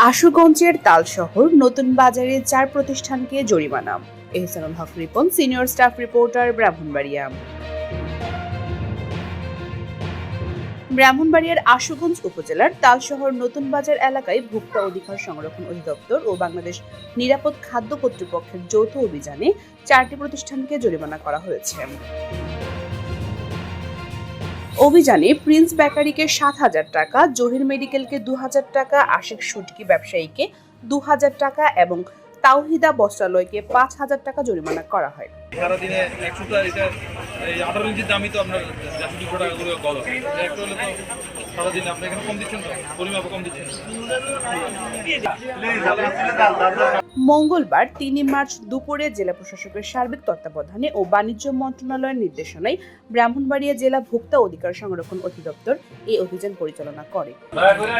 আশুগঞ্জের তালশহর নতুন বাজারে 4 প্রতিষ্ঠানকে জরিমানা। Ehsanul Haque Ripon, senior staff reporter, Brahmanbaria. ব্রাহ্মণবাড়িয়ার আশুগঞ্জ উপজেলার তালশহর নতুন বাজার এলাকায় ভোক্তা অধিকার সংরক্ষণ অধিদপ্তর ও বাংলাদেশ নিরাপদ খাদ্য কর্তৃপক্ষের যৌথ অভিযানে 4টি প্রতিষ্ঠানকে জরিমানা করা হয়েছে। অভিযানে প্রিন্স বেকারিকে 7,000 টাকা, জহির মেডিকেলকে 2,000 টাকা, আশিক সুটকি ব্যবসায়ীকে 2,000 টাকা এবং তাওহিদা বস্ত্রালয়কে 5,000 টাকা জরিমানা করা হয়। সারাদিনে 100টা এটা এই 18 ইঞ্চির দামই তো আপনার 100 টাকা করে গল একটা হলে তো সারাদিন আপনি এখানে কম দিচ্ছেন তো পরিমাপ কম দিচ্ছেন। মঙ্গলবার 3 মার্চ দুপুরে জেলা প্রশাসকের সার্বিক তত্ত্বাবধানে ও বাণিজ্য মন্ত্রণালয়ের নির্দেশনায় ব্রাহ্মণবাড়িয়া জেলা ভোক্তা অধিকার সংরক্ষণ অধিদপ্তর এই অভিযান পরিচালনা করে।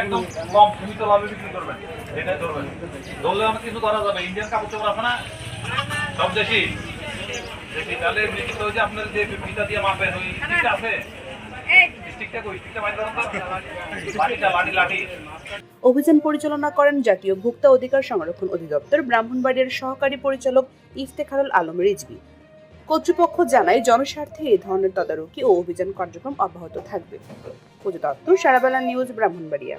একদম কম সীমিত লাভে বিক্রি করবেন, এটাই ধরবেন। ধরলে আমার কিছু করা যাবে, ইন্ডিয়ান কাপড় চোপড় আছে না সব দেশি দেখি, তাহলে লিখিত হয়েছে আপনার যে ফিতা দিয়ে মাপেন ওই স্টিকটা আছে, অভিযান পরিচালনা করেন জাতীয় ভোক্তা অধিকার সংরক্ষণ অধিদপ্তর ব্রাহ্মণবাড়িয়ার সহকারী পরিচালক ইফতেখারুল আলম রিজভী। কর্তৃপক্ষ জানায় জনস্বার্থে এই ধরনের তদারকি ও অভিযান কার্যক্রম অব্যাহত থাকবে। পূজা দত্ত, সারাবেলা নিউজ, ব্রাহ্মণবাড়িয়া।